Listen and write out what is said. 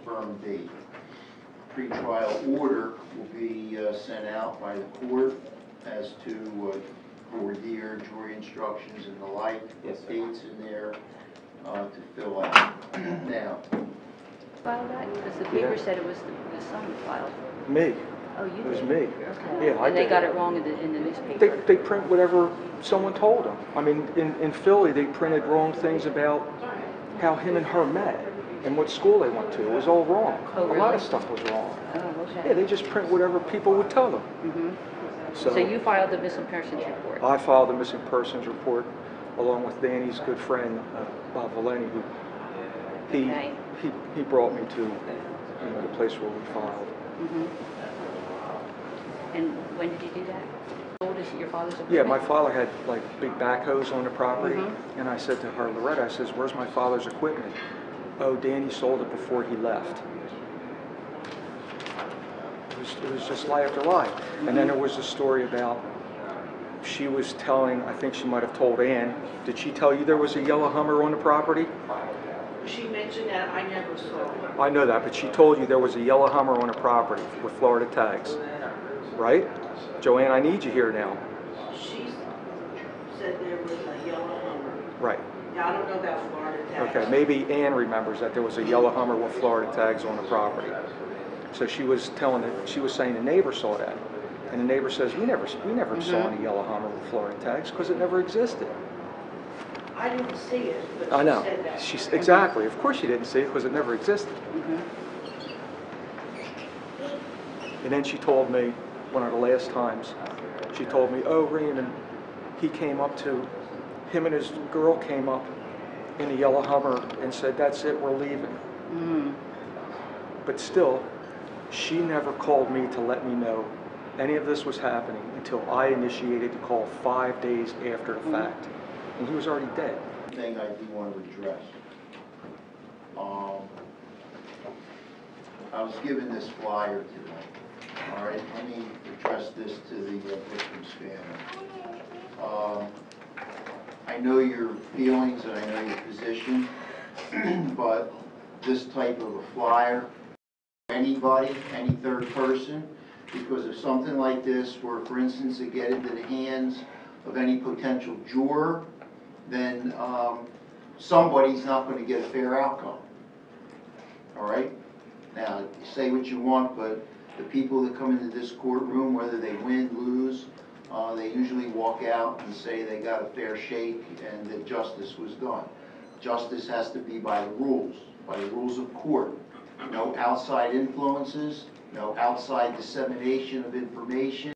confirmed date. Pretrial order will be sent out by the court as to voir dire, jury instructions and the like, Yes, with dates in there to fill out. Now, Filed that? Because the paper said it was the son who filed. Me. Oh, you did? It was me. Okay. Yeah, I And they did. got it wrong in the newspaper. They print whatever someone told them. I mean, in Philly, they printed wrong things about how him and her met and what school they went to. It was all wrong. Oh, really? A lot of stuff was wrong. Oh, okay. Yeah, they just print whatever people would tell them. Mm-hmm. So you filed the missing persons report? I filed a missing persons report along with Danny's good friend, Bob Valeni, who Okay. he brought me to the place where we filed. Mm-hmm. And when did you do that? How old is your father's equipment? Yeah, my father had like big backhoes on the property, Mm-hmm. and I said to her, Loretta, I says, where's my father's equipment? Oh, Danny sold it before he left. It was just lie after lie. And then there was a story about, she was telling, I think she might have told Ann, did she tell you there was a yellow Hummer on the property? She mentioned that, I never saw it. I know that, but she told you there was a yellow Hummer on the property with Florida tags, right? Joanne, I need you here now. She said there was a yellow Hummer. Right. Now, I don't know about Florida tax. Okay, maybe Ann remembers that there was a yellow Hummer with Florida tags on the property. So she was saying the neighbor saw that. And the neighbor says, we never saw any yellow Hummer with Florida tags because it never existed. I didn't see it, but I know. she said that. Exactly. Of course she didn't see it because it never existed. Mm-hmm. And then she told me, one of the last times, she told me, oh, Raymond, him and his girl came up in a yellow Hummer and said, that's it, we're leaving. Mm-hmm. But still, she never called me to let me know any of this was happening until I initiated the call 5 days after the fact. And he was already dead. thing I do want to address. I was given this flyer today. All right, let me address this to the victim's family. I know your feelings and I know your position, but this type of a flyer, anybody, any third person, because if something like this were, for instance, to get into the hands of any potential juror, then somebody's not going to get a fair outcome. All right? Now, say what you want, but the people that come into this courtroom, whether they win, lose, they usually walk out and say they got a fair shake and that justice was done. Justice has to be by the rules of court. No outside influences, no outside dissemination of information.